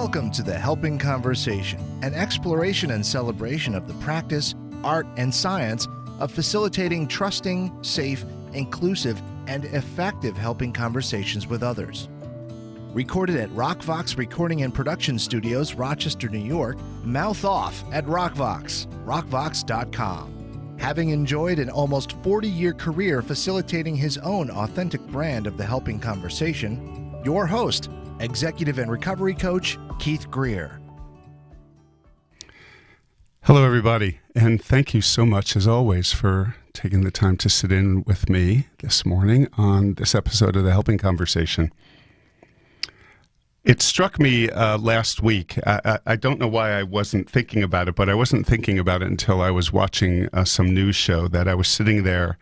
Welcome to The Helping Conversation, an exploration and celebration of the practice, art, and science of facilitating trusting, safe, inclusive, and effective helping conversations with others. Recorded at RockVox Recording and Production Studios, Rochester, New York, Mouth Off at RockVox, rockvox.com. Having enjoyed an almost 40-year career facilitating his own authentic brand of the helping conversation, your host, Executive and Recovery Coach, Keith Greer. Hello, everybody, and thank you so much, as always, for taking the time to sit in with me this morning on this episode of The Helping Conversation. It struck me last week. I don't know why I wasn't thinking about it, but I wasn't thinking about it until I was watching some news show that I was sitting there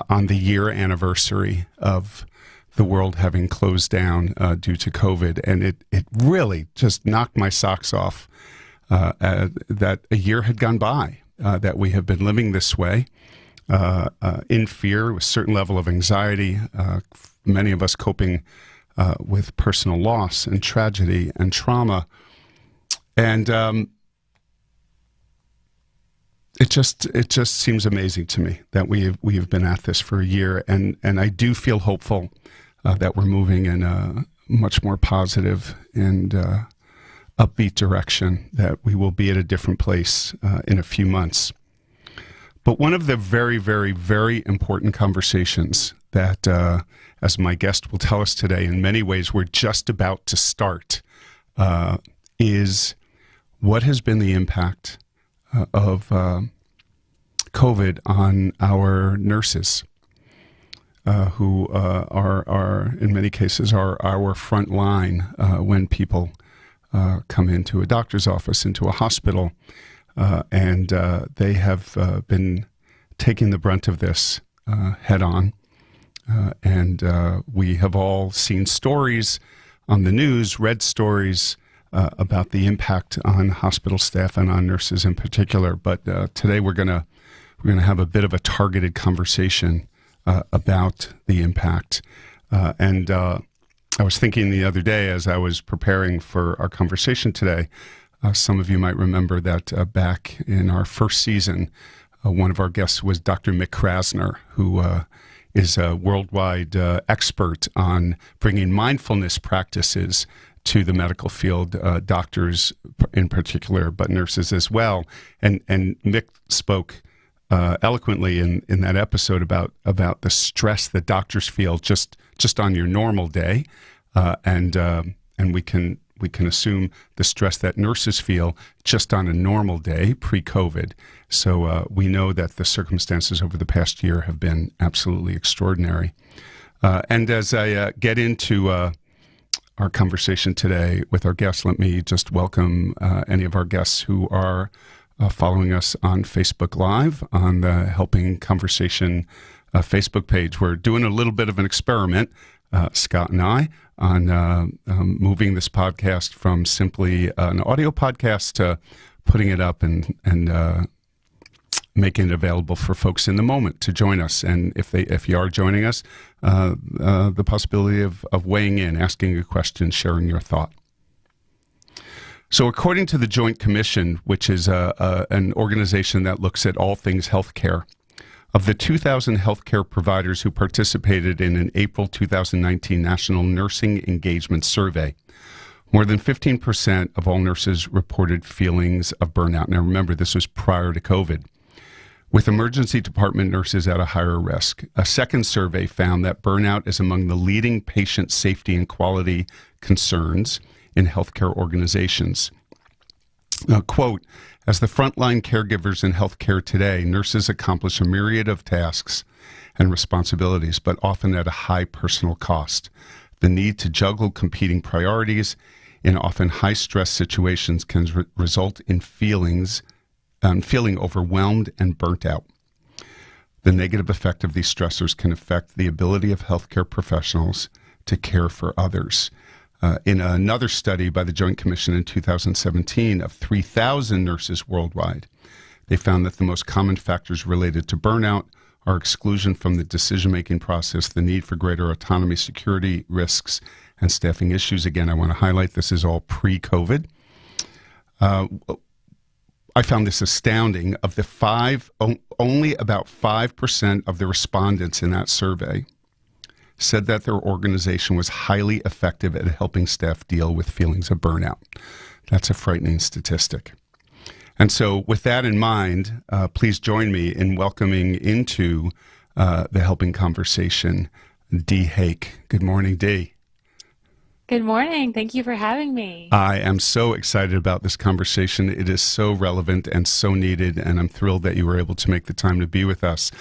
on the year anniversary of the world having closed down due to COVID. And it really just knocked my socks off that a year had gone by, that we have been living this way in fear with a certain level of anxiety, many of us coping with personal loss and tragedy and trauma. And it just seems amazing to me that we have been at this for a year. And I do feel hopeful that we're moving in a much more positive and upbeat direction, that we will be at a different place in a few months. But one of the very, very, very important conversations that, as my guest will tell us today, in many ways we're just about to start, is what has been the impact of COVID on our nurses, who are in many cases are our front line when people come into a doctor's office, into a hospital, and they have been taking the brunt of this head on. And we have all seen stories on the news, read stories about the impact on hospital staff and on nurses in particular. But today we're gonna have a bit of a targeted conversation about the impact. And I was thinking the other day as I was preparing for our conversation today, some of you might remember that back in our first season, one of our guests was Dr. Mick Krasner, who is a worldwide expert on bringing mindfulness practices to the medical field, doctors in particular, but nurses as well. And Mick spoke eloquently in that episode about the stress that doctors feel just on your normal day, and we can assume the stress that nurses feel just on a normal day pre-COVID. So we know that the circumstances over the past year have been absolutely extraordinary. And as I get into our conversation today with our guests, let me just welcome any of our guests who are following us on Facebook Live on the Helping Conversation Facebook page. We're doing a little bit of an experiment, Scott and I, on moving this podcast from simply an audio podcast to putting it up and making it available for folks in the moment to join us. And if you are joining us, the possibility of weighing in, asking a question, sharing your thought. So according to the Joint Commission, which is an organization that looks at all things healthcare, of the 2,000 healthcare providers who participated in an April 2019 National Nursing Engagement Survey, more than 15% of all nurses reported feelings of burnout. Now remember, this was prior to COVID, with emergency department nurses at a higher risk. A second survey found that burnout is among the leading patient safety and quality concerns in healthcare organizations. Quote, as the frontline caregivers in healthcare today, nurses accomplish a myriad of tasks and responsibilities, but often at a high personal cost. The need to juggle competing priorities in often high-stress situations can result in feeling overwhelmed and burnt out. The negative effect of these stressors can affect the ability of healthcare professionals to care for others. In another study by the Joint Commission in 2017 of 3,000 nurses worldwide, they found that the most common factors related to burnout are exclusion from the decision-making process, the need for greater autonomy, security risks, and staffing issues. Again, I want to highlight this is all pre-COVID. I found this astounding. Of the only about 5% of the respondents in that survey said that their organization was highly effective at helping staff deal with feelings of burnout. That's a frightening statistic. And so with that in mind, please join me in welcoming into the Helping Conversation, Dee Hake. Good morning, Dee. Good morning. Thank you for having me. I am so excited about this conversation. It is so relevant and so needed, and I'm thrilled that you were able to make the time to be with us.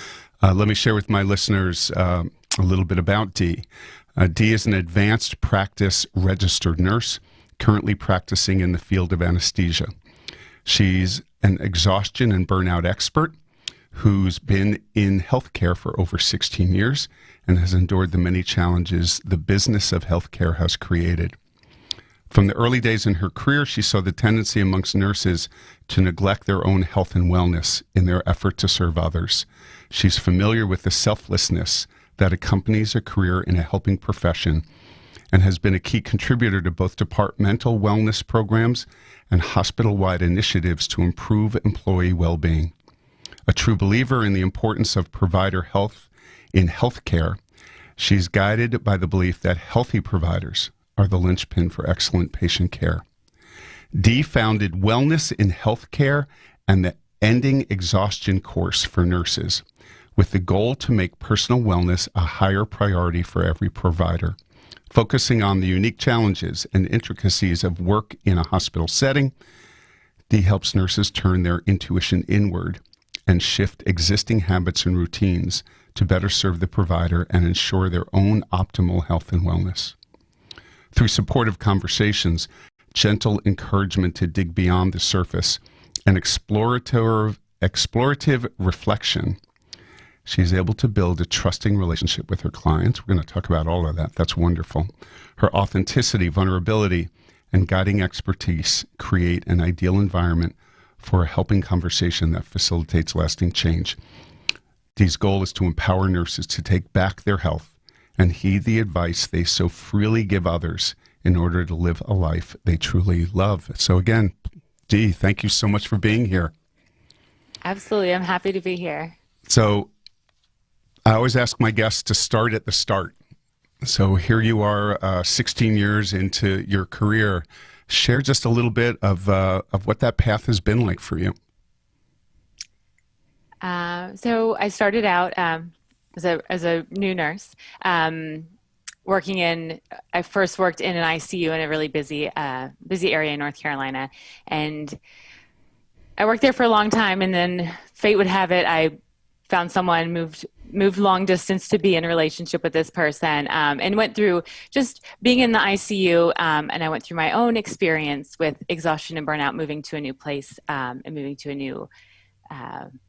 Let me share with my listeners a little bit about Dee. Dee is an advanced practice registered nurse, currently practicing in the field of anesthesia. She's an exhaustion and burnout expert who's been in healthcare for over 16 years and has endured the many challenges the business of healthcare has created. From the early days in her career, she saw the tendency amongst nurses to neglect their own health and wellness in their effort to serve others. She's familiar with the selflessness that accompanies a career in a helping profession and has been a key contributor to both departmental wellness programs and hospital-wide initiatives to improve employee well-being. A true believer in the importance of provider health in healthcare, she's guided by the belief that healthy providers are the linchpin for excellent patient care. Dee founded Wellness in Healthcare and the Ending Exhaustion Course for nurses, with the goal to make personal wellness a higher priority for every provider. Focusing on the unique challenges and intricacies of work in a hospital setting, Dee helps nurses turn their intuition inward and shift existing habits and routines to better serve the provider and ensure their own optimal health and wellness. Through supportive conversations, gentle encouragement to dig beyond the surface, and explorative reflection, she's able to build a trusting relationship with her clients. We're going to talk about all of that. That's wonderful. Her authenticity, vulnerability, and guiding expertise create an ideal environment for a helping conversation that facilitates lasting change. Dee's goal is to empower nurses to take back their health and heed the advice they so freely give others in order to live a life they truly love. So again, Dee, thank you so much for being here. Absolutely. I'm happy to be here. So I always ask my guests to start at the start. So here you are, 16 years into your career. Share just a little bit of what that path has been like for you. So I started out as a new nurse, working in. I first worked in an ICU in a really busy area in North Carolina, and I worked there for a long time. And then fate would have it, I found someone, moved long distance to be in a relationship with this person, and went through just being in the ICU. And I went through my own experience with exhaustion and burnout, moving to a new place, and moving to a new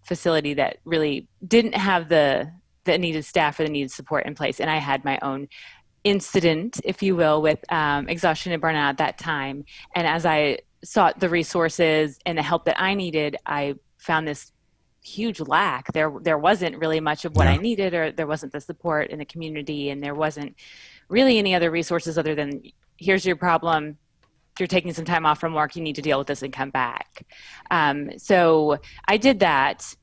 facility that really didn't have the needed staff or the needed support in place. And I had my own incident, if you will, with exhaustion and burnout at that time. And as I sought the resources and the help that I needed, I found this huge lack. There wasn't really much of what I needed, or there wasn't the support in the community, and there wasn't really any other resources other than, here's your problem, you're taking some time off from work, you need to deal with this and come back. So I did that.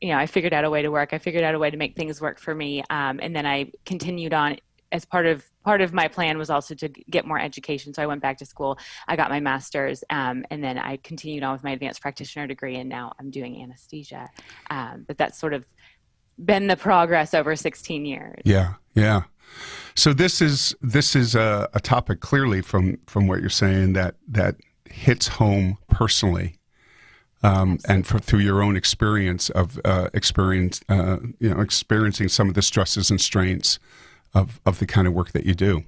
I figured out a way to work. I figured out a way to make things work for me. And then I continued on. As part of my plan was also to get more education. So I went back to school, I got my master's, and then I continued on with my advanced practitioner degree, and now I'm doing anesthesia. But that's sort of been the progress over 16 years. Yeah. So this is a topic clearly from what you're saying that hits home personally, and through your own experience of experiencing some of the stresses and strains of the kind of work that you do.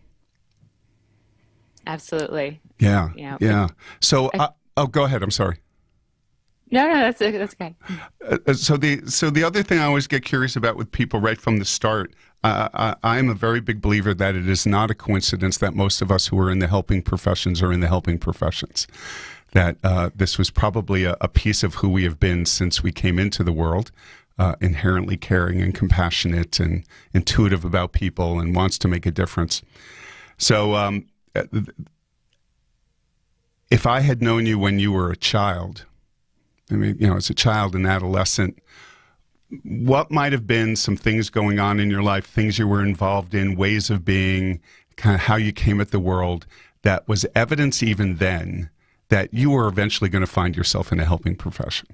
Absolutely. Yeah. So, go ahead. I'm sorry. No, that's okay. So the other thing I always get curious about with people right from the start, I am a very big believer that it is not a coincidence that most of us who are in the helping professions are in the helping professions. That this was probably a piece of who we have been since we came into the world. Inherently caring and compassionate and intuitive about people and wants to make a difference. So if I had known you when you were a child, I mean, as a child and adolescent, what might have been some things going on in your life, things you were involved in, ways of being, kind of how you came at the world, that was evidence even then that you were eventually going to find yourself in a helping profession?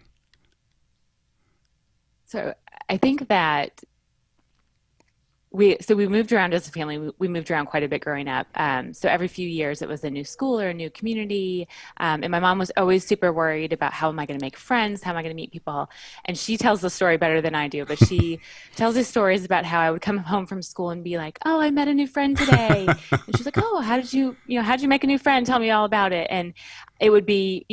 So I think that we moved around as a family. We moved around quite a bit growing up. So every few years it was a new school or a new community. And my mom was always super worried about how am I going to make friends? How am I going to meet people? And she tells the story better than I do, but she tells these stories about how I would come home from school and be like, oh, I met a new friend today. And she's like, oh, how did you make a new friend? Tell me all about it. And it would be,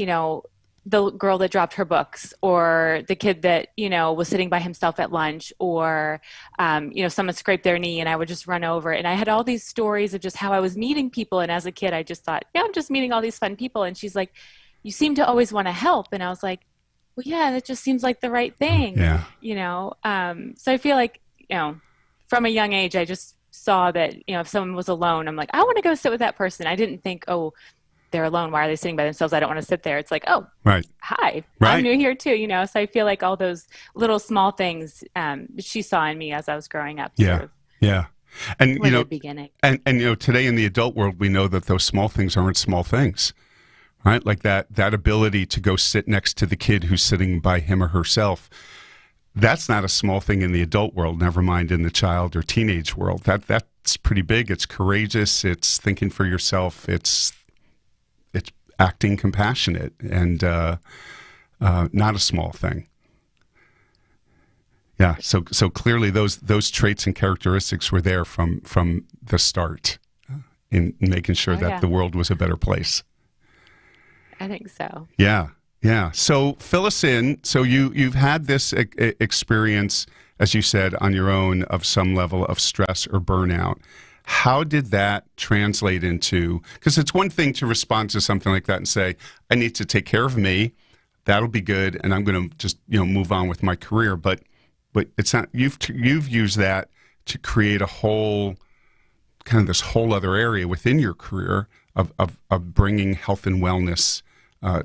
the girl that dropped her books, or the kid that, was sitting by himself at lunch, or, someone scraped their knee and I would just run over. And I had all these stories of just how I was meeting people. And as a kid, I just thought, yeah, I'm just meeting all these fun people. And she's like, you seem to always want to help. And I was like, well, yeah, that just seems like the right thing. Yeah. So I feel like, from a young age, I just saw that, if someone was alone, I'm like, I want to go sit with that person. I didn't think, oh, they're alone. Why are they sitting by themselves? I don't want to sit there. It's like, oh, right. Hi, right. I'm new here too, So I feel like all those little small things she saw in me as I was growing up. Yeah. Sort of yeah. And, the beginning. And, today in the adult world, we know that those small things aren't small things, right? Like that ability to go sit next to the kid who's sitting by him or herself. That's not a small thing in the adult world, never mind in the child or teenage world. That's pretty big. It's courageous. It's thinking for yourself. It's acting compassionate, and not a small thing. Yeah. So clearly those traits and characteristics were there from the start, in making sure that the world was a better place. I think so. Yeah. Yeah. So fill us in. So you've had this experience, as you said, on your own, of some level of stress or burnout. How did that translate into, because it's one thing to respond to something like that and say, I need to take care of me, that'll be good, and I'm going to just, move on with my career. But it's not, you've used that to create a whole, kind of this whole other area within your career of bringing health and wellness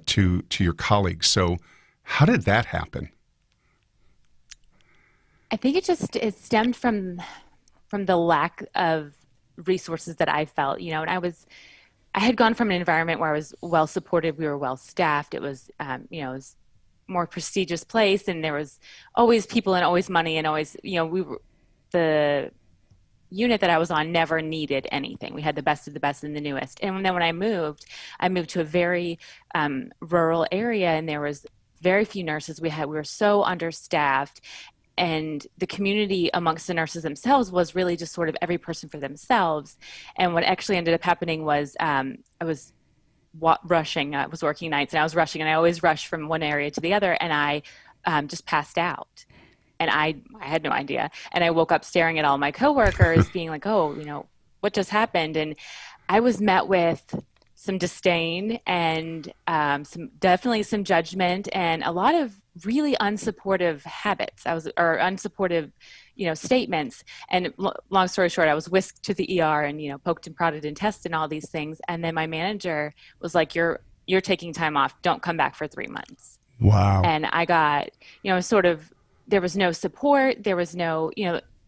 to your colleagues. So how did that happen? I think it stemmed from the lack of resources that I felt, and I had gone from an environment where I was well supported. We were well staffed. It was, it was a more prestigious place, and there was always people and always money and always, the unit that I was on never needed anything. We had the best of the best and the newest. And then when I moved to a very rural area, and there was very few nurses. We were so understaffed. And the community amongst the nurses themselves was really just sort of every person for themselves. And what actually ended up happening was I was rushing. I was working nights, and I was rushing, and I always rushed from one area to the other, and I just passed out. And I had no idea. And I woke up staring at all my coworkers being like, oh, what just happened? And I was met with some disdain and definitely some judgment and a lot of really unsupportive habits. Unsupportive, statements. And long story short, I was whisked to the ER and, poked and prodded and tested and all these things. And then my manager was like, you're taking time off. Don't come back for 3 months. Wow. And I got, there was no support. There was no,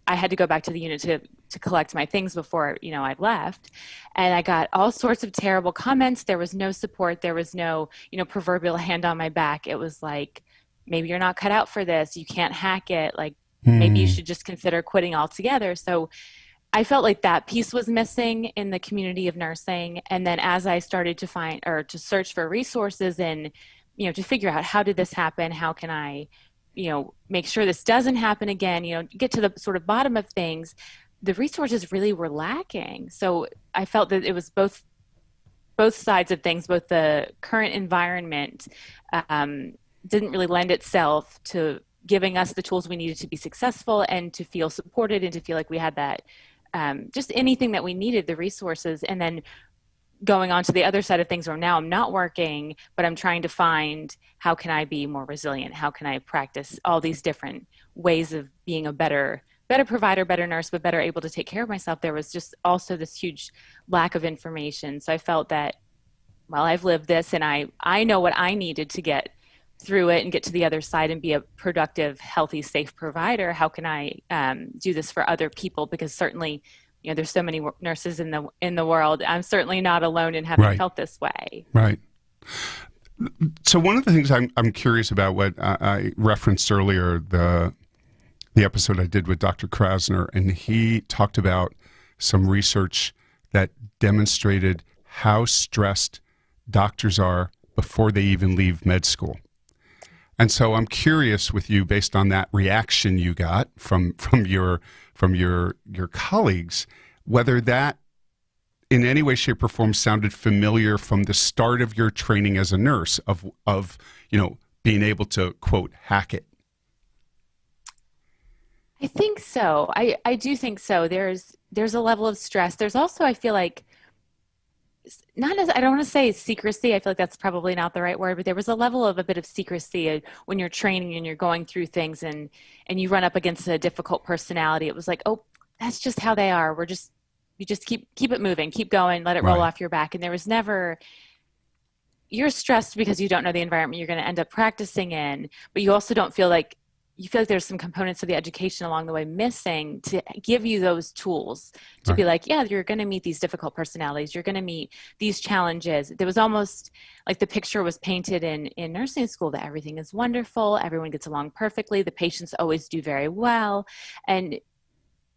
I had to go back to the unit to collect my things before, I'd left. And I got all sorts of terrible comments. There was no support. There was no, proverbial hand on my back. It was like, maybe you're not cut out for this. You can't hack it. Like, maybe you should just consider quitting altogether. So I felt like that piece was missing in the community of nursing. And then as I started to search for resources and, to figure out how did this happen? How can I, make sure this doesn't happen again, get to the sort of bottom of things, the resources really were lacking. So I felt that it was both sides of things, both the current environment didn't really lend itself to giving us the tools we needed to be successful and to feel supported and to feel like we had that, just anything that we needed, the resources. And then going on to the other side of things where now I'm not working, but I'm trying to find how can I be more resilient? How can I practice all these different ways of being a better better provider, better nurse, but better able to take care of myself, there was just also this huge lack of information. So I felt that, well, I've lived this and I know what I needed to get through it and get to the other side and be a productive, healthy, safe provider. How can I do this for other people? Because certainly, you know, there's so many nurses in the world. I'm certainly not alone in having felt this way. Right. So one of the things I'm curious about, what I referenced earlier, the episode I did with Dr. Krasner, and he talked about some research that demonstrated how stressed doctors are before they even leave med school. And so I'm curious with you, based on that reaction you got from your colleagues, whether that in any way, shape, or form sounded familiar from the start of your training as a nurse of you know, being able to, quote, hack it. I think so. I do think so. There's a level of stress. There's also, I feel like, I don't want to say secrecy. I feel like that's probably not the right word, but there was a level of a bit of secrecy when you're training and you're going through things and you run up against a difficult personality. It was like, oh, that's just how they are. You just keep it moving, keep going, let it roll off your back. And there was never, you're stressed because you don't know the environment you're going to end up practicing in, but you also don't feel like, you feel like there's some components of the education along the way missing to give you those tools to be like, yeah, you're going to meet these difficult personalities. You're going to meet these challenges. There was almost like the picture was painted in nursing school that everything is wonderful. Everyone gets along perfectly. The patients always do very well. And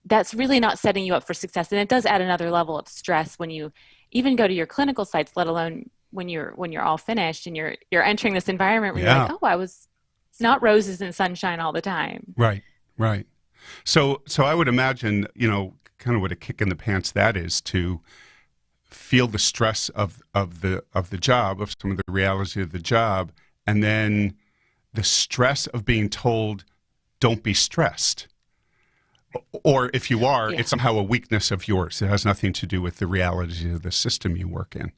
that's really not setting you up for success. And it does add another level of stress when you even go to your clinical sites, let alone when you're all finished and you're entering this environment where you're like, oh, it's not roses and sunshine all the time. Right. So I would imagine, you know, kind of what a kick in the pants that is, to feel the stress of the job, of some of the reality of the job, and then the stress of being told, don't be stressed. Or if you are, it's somehow a weakness of yours. It has nothing to do with the reality of the system you work in.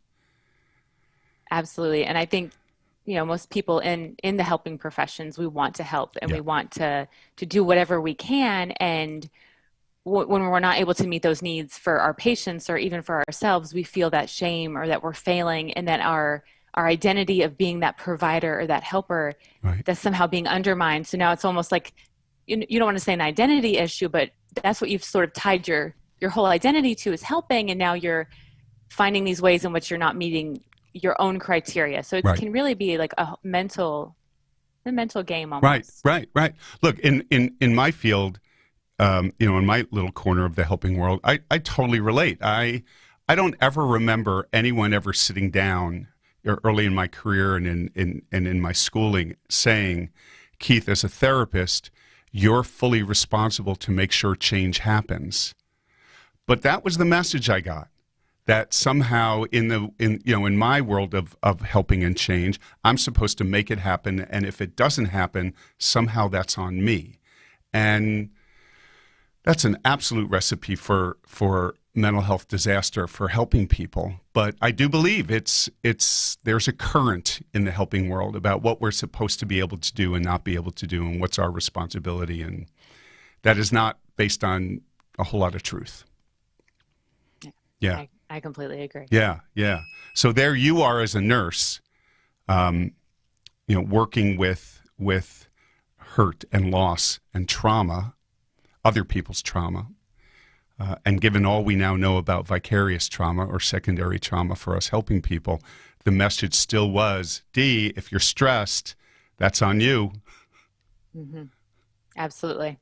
Absolutely. And I think, you know, most people in the helping professions, we want to help and we want to do whatever we can. And when we're not able to meet those needs for our patients or even for ourselves, we feel that shame or that we're failing, and that our identity of being that provider or that helper that's somehow being undermined. So now it's almost like, you don't want to say an identity issue, but that's what you've sort of tied your whole identity to, is helping. And now you're finding these ways in which you're not meeting your own criteria. So it can really be like a mental game almost. Right. Look, in my field, you know, in my little corner of the helping world, I totally relate. I don't ever remember anyone ever sitting down early in my career and in my schooling saying, Keith, as a therapist, you're fully responsible to make sure change happens. But that was the message I got. That somehow in my world of helping and change, I'm supposed to make it happen, and if it doesn't happen, somehow that's on me. And that's an absolute recipe for mental health disaster for helping people. But I do believe there's a current in the helping world about what we're supposed to be able to do and not be able to do, and what's our responsibility, and that is not based on a whole lot of truth. Yeah. I completely agree. Yeah. So there you are as a nurse, you know, working with hurt and loss and trauma, other people's trauma, and given all we now know about vicarious trauma or secondary trauma for us helping people, the message still was, Dee, if you're stressed, that's on you. Mm-hmm. Absolutely.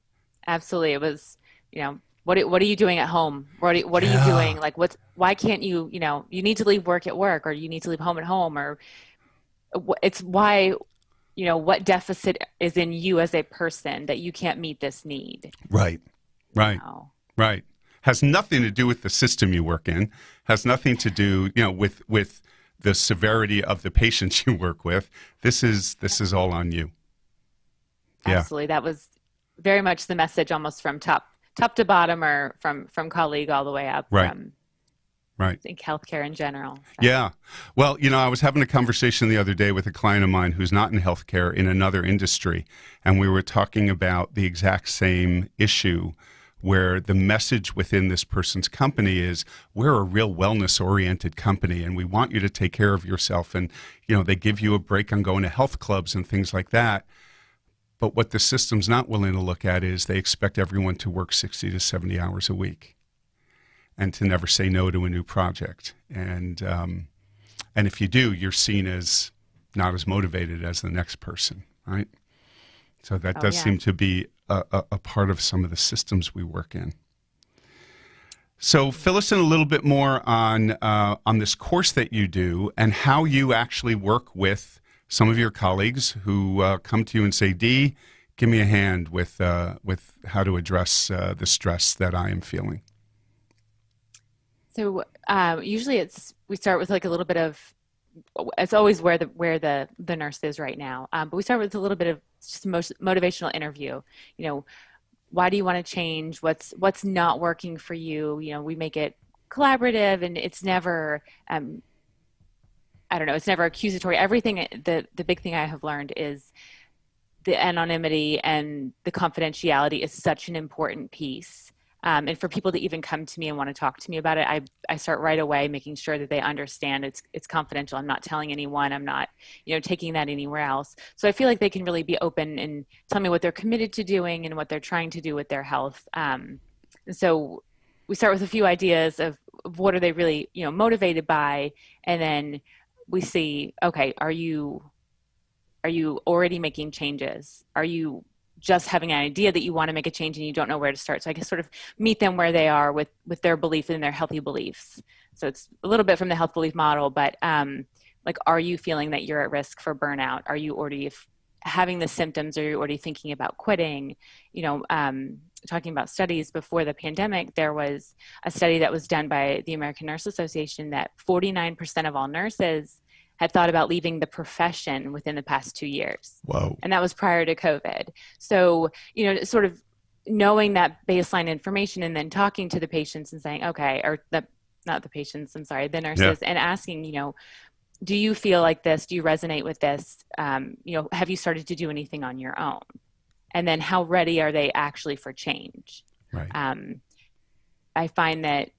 It was, you know, what are you doing at home? What are you doing? Like, why can't you, you know, you need to leave work at work, or you need to leave home at home, or it's why, you know, what deficit is in you as a person that you can't meet this need? Right. You know? Right. Has nothing to do with the system you work in, has nothing to do, you know, with the severity of the patients you work with. This is all on you. Yeah. Absolutely. That was very much the message, almost from top to bottom, or from colleague all the way up. Right. I think healthcare in general. So. Yeah. Well, you know, I was having a conversation the other day with a client of mine who's not in healthcare, in another industry, and we were talking about the exact same issue where the message within this person's company is, we're a real wellness-oriented company, and we want you to take care of yourself. And, they give you a break on going to health clubs and things like that. But what the system's not willing to look at is they expect everyone to work 60 to 70 hours a week and to never say no to a new project. And if you do, you're seen as not as motivated as the next person, right? So that does seem to be a part of some of the systems we work in. So fill us in a little bit more on this course that you do and how you actually work with some of your colleagues who come to you and say, Dee, give me a hand with how to address the stress that I am feeling. So usually we start with like a little bit of, it's always where the nurse is right now. But we start with a little bit of just motivational interview. Why do you want to change? What's not working for you? We make it collaborative, and it's never, it's never accusatory. Everything, the big thing I have learned is the anonymity and the confidentiality is such an important piece. And for people to even come to me and want to talk to me about it, I start right away making sure that they understand it's confidential. I'm not telling anyone. I'm not, taking that anywhere else. So I feel like they can really be open and tell me what they're committed to doing and what they're trying to do with their health. And so we start with a few ideas of what are they really, motivated by, and then we see, okay, are you already making changes? Are you just having an idea that you want to make a change and you don't know where to start? So I can sort of meet them where they are with their belief and their healthy beliefs. So it's a little bit from the health belief model, but are you feeling that you're at risk for burnout? Are you already having the symptoms? Are you already thinking about quitting? Talking about studies before the pandemic, there was a study that was done by the American Nurse Association that 49% of all nurses had thought about leaving the profession within the past 2 years. Whoa. And that was prior to COVID. So, sort of knowing that baseline information and then talking to the patients and saying, okay, not the patients, I'm sorry, the nurses, and asking, do you feel like this? Do you resonate with this? Have you started to do anything on your own? And then how ready are they actually for change? Right. I find that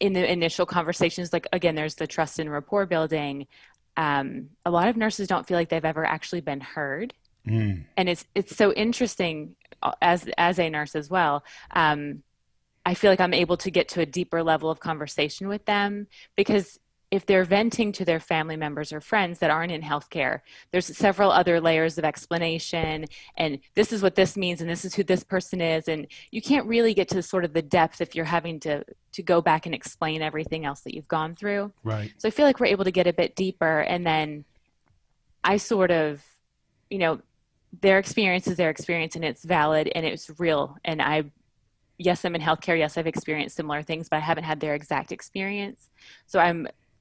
in the initial conversations, again, there's the trust and rapport building. A lot of nurses don't feel like they've ever actually been heard. And it's so interesting as a nurse as well. I feel like I'm able to get to a deeper level of conversation with them, because if they're venting to their family members or friends that aren't in healthcare, there's several other layers of explanation, and this is what this means, and this is who this person is. And you can't really get to sort of the depth if you're having to go back and explain everything else that you've gone through. Right. So I feel like we're able to get a bit deeper, and then I sort of, their experience is their experience, and it's valid and it's real. And yes, I'm in healthcare. Yes, I've experienced similar things, but I haven't had their exact experience. So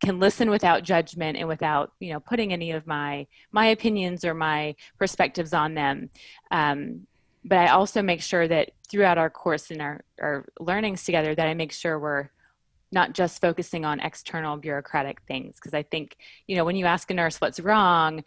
can listen without judgment and without, putting any of my opinions or my perspectives on them. But I also make sure that throughout our course and our learnings together, that I make sure we're not just focusing on external bureaucratic things. Because I think, when you ask a nurse what's wrong,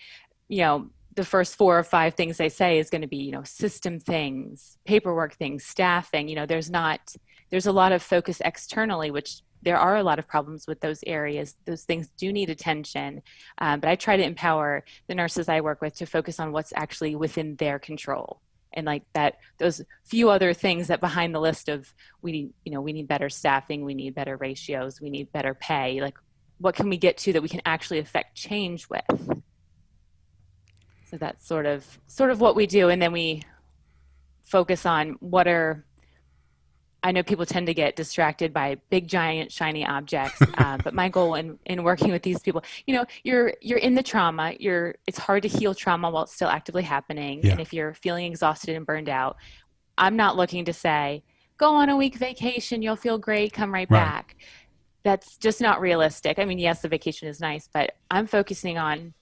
the first 4 or 5 things they say is going to be, system things, paperwork things, staffing. There's a lot of focus externally, which there are a lot of problems with those areas. Those things do need attention. But I try to empower the nurses I work with to focus on what's actually within their control. And those few other things that behind the list of, we need better staffing, we need better ratios, we need better pay. What can we get to that we can actually affect change with? So that's sort of what we do. And then we focus on I know people tend to get distracted by big, giant, shiny objects, but my goal in working with these people, you're in the trauma. It's hard to heal trauma while it's still actively happening. Yeah. And if you're feeling exhausted and burned out, I'm not looking to say, go on a week vacation, you'll feel great, come right back. That's just not realistic. I mean, yes, the vacation is nice, but I'm focusing on,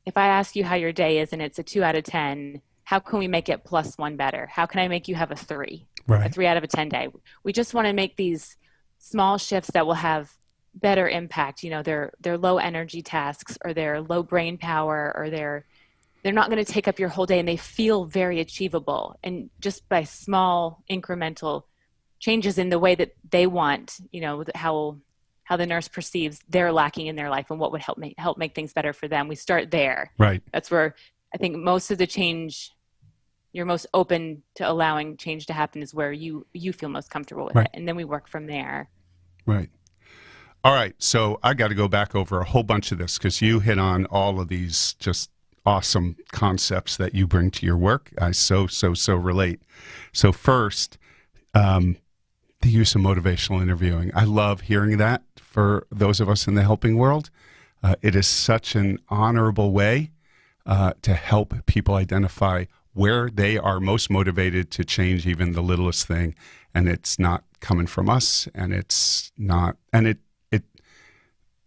if I ask you how your day is and it's a 2 out of 10, how can we make it +1 better? How can I make you have a 3? Right. A 3 out of a 10 day. We just want to make these small shifts that will have better impact. They're low energy tasks, or they're low brain power, or they're not going to take up your whole day, and they feel very achievable. And just by small incremental changes in the way that they want, you know, how the nurse perceives they're lacking in their life and what would help make things better for them. We start there. Right. That's where I think most of the change, you're most open to allowing change to happen, is where you feel most comfortable with it. And then we work from there. Right. All right. So I got to go back over a whole bunch of this because you hit on all of these just awesome concepts that you bring to your work. I so relate. So first, the use of motivational interviewing. I love hearing that for those of us in the helping world. It is such an honorable way to help people identify where they are most motivated to change even the littlest thing. And it's not coming from us, and it's not, and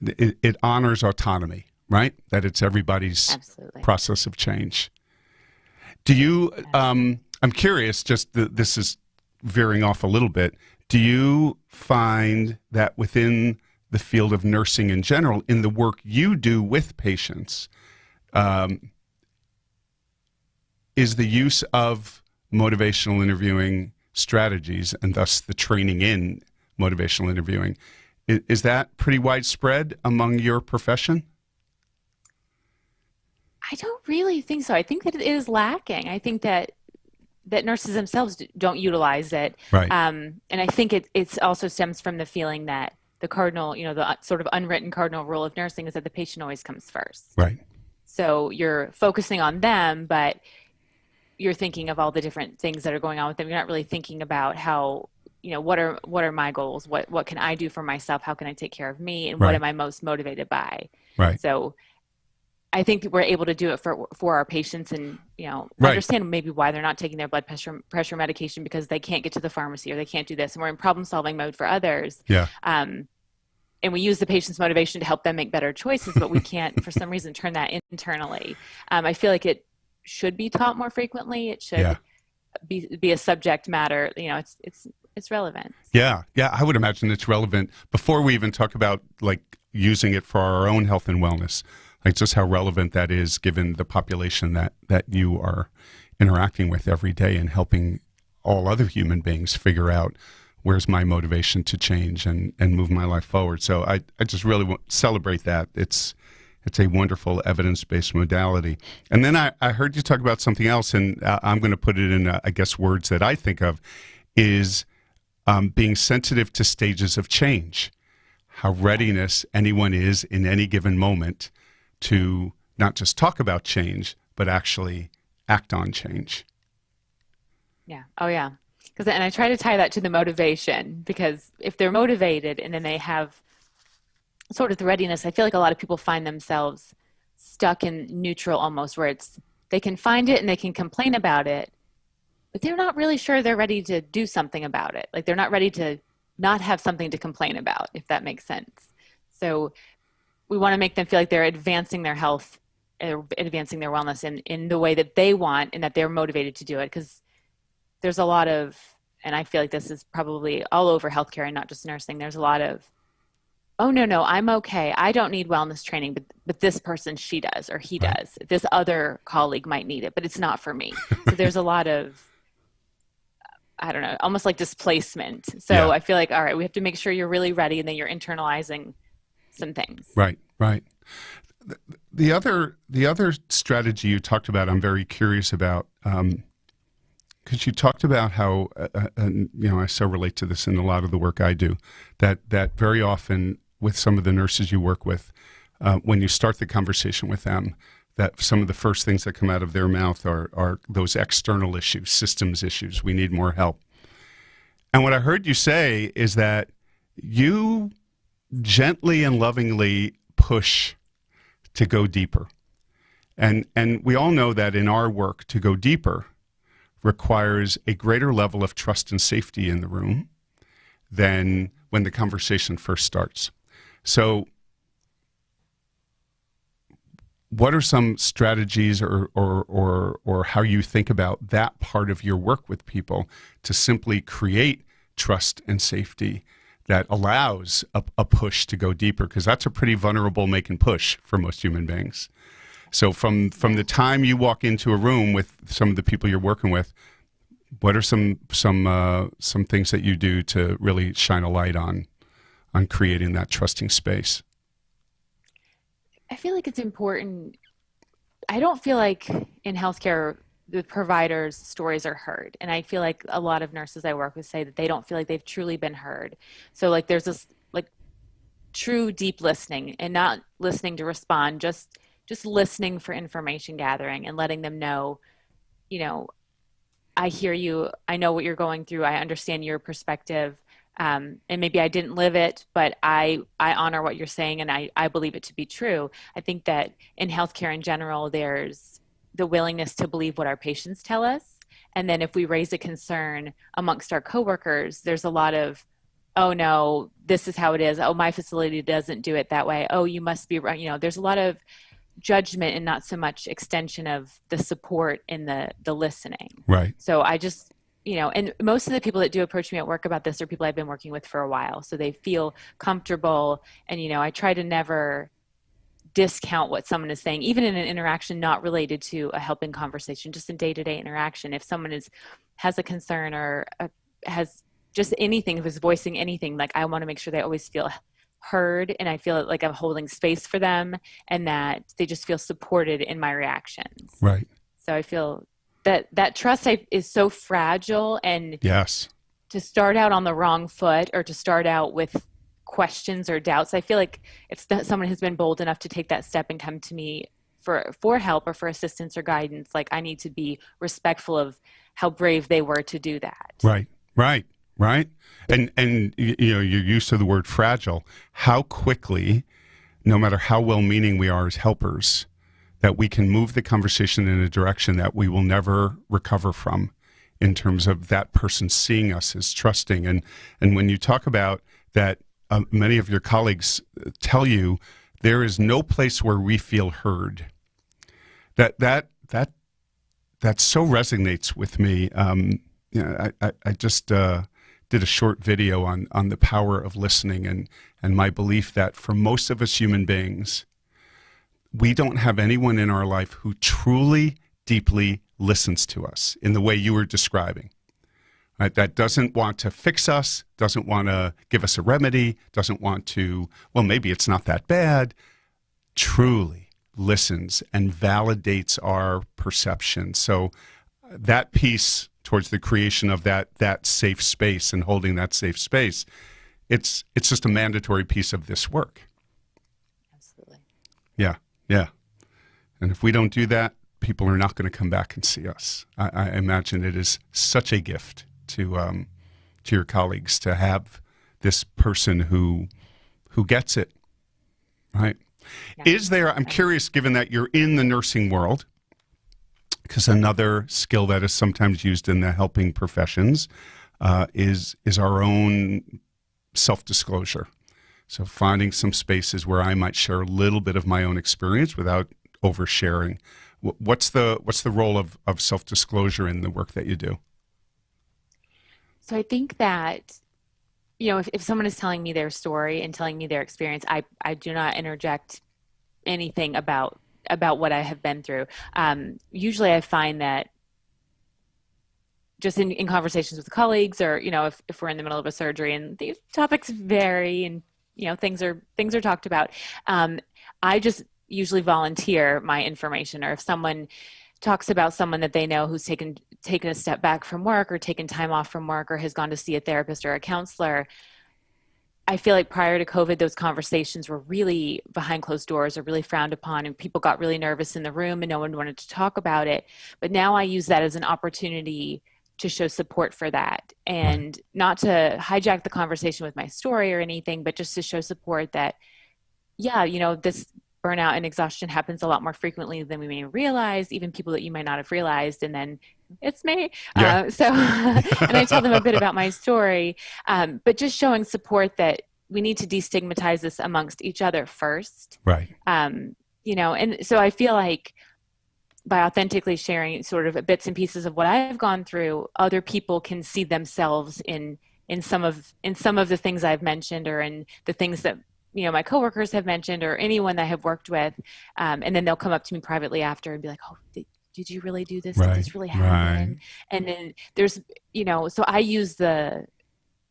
it honors autonomy, right? That it's everybody's Absolutely. Process of change. Do you, I'm curious, just this is veering off a little bit. Do you find that within the field of nursing in general, in the work you do with patients, is the use of motivational interviewing strategies, and thus the training in motivational interviewing, is that pretty widespread among your profession? I don't really think so. I think that it is lacking. I think that nurses themselves don't utilize it. Right. And I think it also stems from the feeling that the cardinal, you know, the sort of unwritten cardinal rule of nursing is that the patient always comes first. Right. So you're focusing on them, but you're thinking of all the different things that are going on with them. You're not really thinking about how, you know, what are my goals? What can I do for myself? How can I take care of me? And what am I most motivated by? Right. So I think we're able to do it for our patients, and, you know, understand maybe why they're not taking their blood pressure medication because they can't get to the pharmacy or they can't do this. And we're in problem solving mode for others. Yeah. And we use the patient's motivation to help them make better choices, but we can't, for some reason, turn that internally. I feel like it should be taught more frequently. It should be a subject matter. You know, it's relevant. Yeah. I would imagine it's relevant before we even talk about like using it for our own health and wellness. Like just how relevant that is given the population that you are interacting with every day and helping all other human beings figure out where's my motivation to change and move my life forward. So I just really want to celebrate that. It's a wonderful evidence-based modality. And then I heard you talk about something else, and I'm going to put it in, I guess, words that I think of, is being sensitive to stages of change, how readiness anyone is in any given moment to not just talk about change, but actually act on change. Yeah. Oh, yeah. And I try to tie that to the motivation, because if they're motivated and then they have sort of the readiness, I feel like a lot of people find themselves stuck in neutral almost, where they can find it and they can complain about it, but they're not really sure they're ready to do something about it. Like they're not ready to not have something to complain about, if that makes sense. So we want to make them feel like they're advancing their health, advancing their wellness in the way that they want and that they're motivated to do it. Because there's a lot of, and I feel like this is probably all over healthcare and not just nursing, there's a lot of, oh, no, I'm okay. I don't need wellness training, but this person, she does, or he does. This other colleague might need it, but it's not for me. So there's a lot of, I don't know, almost like displacement. So I feel like, all right, we have to make sure you're really ready and then you're internalizing some things. Right. The other strategy you talked about, I'm very curious about, because you talked about how, you know, I so relate to this in a lot of the work I do, that very often with some of the nurses you work with, when you start the conversation with them, that some of the first things that come out of their mouth are those external issues, systems issues. We need more help. And what I heard you say is that you gently and lovingly push to go deeper. And we all know that in our work, to go deeper requires a greater level of trust and safety in the room than when the conversation first starts. So what are some strategies or how you think about that part of your work with people to simply create trust and safety that allows a push to go deeper? Because that's a pretty vulnerable make and push for most human beings. So from the time you walk into a room with some of the people you're working with, What are some things that you do to really shine a light on creating that trusting space? I feel like it's important. I don't feel like in healthcare the providers' stories are heard, and I feel like a lot of nurses I work with say that they don't feel like they've truly been heard. So like there's this like true deep listening and not listening to respond, just listening for information gathering and letting them know, you know, I hear you, I know what you're going through, I understand your perspective. And maybe I didn't live it, but I honor what you're saying and I believe it to be true. I think that in healthcare in general, there's the willingness to believe what our patients tell us. And then if we raise a concern amongst our coworkers, there's a lot of, oh no, this is how it is. Oh, my facility doesn't do it that way. Oh, you must be right. You know, there's a lot of judgment and not so much extension of the support in the listening. Right. So I just, you know, and most of the people that do approach me at work about this are people I've been working with for a while. So they feel comfortable. And, you know, I try to never discount what someone is saying, even in an interaction not related to a helping conversation, just in day-to-day interaction. If someone has a concern or has just anything, if is voicing anything, like I want to make sure they always feel heard and I feel like I'm holding space for them and that they just feel supported in my reactions. Right. So I feel that trust is so fragile, and yes, to start out on the wrong foot or to start out with questions or doubts, I feel like if someone has been bold enough to take that step and come to me for help or for assistance or guidance, like I need to be respectful of how brave they were to do that. Right. And you know, your use of the word fragile, how quickly, no matter how well-meaning we are as helpers, that we can move the conversation in a direction that we will never recover from in terms of that person seeing us as trusting. And when you talk about that, many of your colleagues tell you there is no place where we feel heard. That so resonates with me. You know, I just did a short video on the power of listening and my belief that for most of us human beings, we don't have anyone in our life who truly, deeply listens to us in the way you were describing. Right? That doesn't want to fix us, doesn't want to give us a remedy, doesn't want to, well, maybe it's not that bad, truly listens and validates our perception. So that piece towards the creation of that safe space and holding that safe space, it's just a mandatory piece of this work. Absolutely. Yeah. And if we don't do that, people are not going to come back and see us. I imagine it is such a gift to your colleagues to have this person who gets it, right? Yeah. I'm curious, given that you're in the nursing world, because another skill that is sometimes used in the helping professions is our own self-disclosure. So finding some spaces where I might share a little bit of my own experience without oversharing. What's the role of self-disclosure in the work that you do? So I think that, you know, if someone is telling me their story and telling me their experience, I do not interject anything about what I have been through. Usually I find that just in conversations with colleagues or, you know, if we're in the middle of a surgery and these topics vary and, you know, things are talked about, I just usually volunteer my information. Or if someone talks about someone that they know who's taken a step back from work or taken time off from work or has gone to see a therapist or a counselor, I feel like prior to COVID, those conversations were really behind closed doors or really frowned upon, and people got really nervous in the room and no one wanted to talk about it. But now I use that as an opportunity to show support for that, and not to hijack the conversation with my story or anything, but just to show support that, yeah, you know, this burnout and exhaustion happens a lot more frequently than we may realize, even people that you might not have realized. And then it's me. Yeah. And I tell them a bit about my story, but just showing support that we need to destigmatize this amongst each other first. Right. You know, and so I feel like by authentically sharing sort of bits and pieces of what I've gone through, other people can see themselves in some of the things I've mentioned, or in the things that, you know, my coworkers have mentioned, or anyone that I have worked with. And then they'll come up to me privately after and be like, oh, did you really do this? Did Right. this really Right. happen? And then there's, so I use the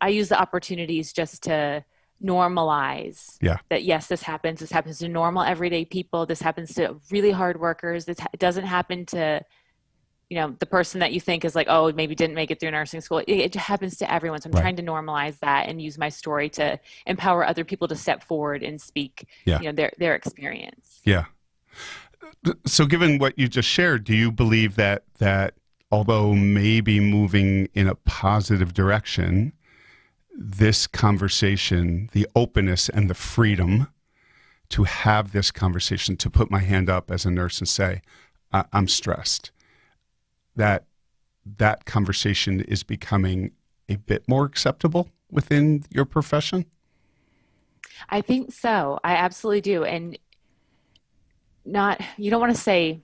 opportunities just to normalize Yeah. that. Yes, this happens. This happens to normal everyday people. This happens to really hard workers. It doesn't happen to, the person that you think is like, oh, maybe didn't make it through nursing school. It happens to everyone. So I'm Right. trying to normalize that and use my story to empower other people to step forward and speak, Yeah. their experience. Yeah. So given what you just shared, do you believe that although maybe moving in a positive direction, this conversation, the openness and the freedom to have this conversation, to put my hand up as a nurse and say, I'm stressed, that conversation is becoming a bit more acceptable within your profession? I think so. I absolutely do. And you don't want to say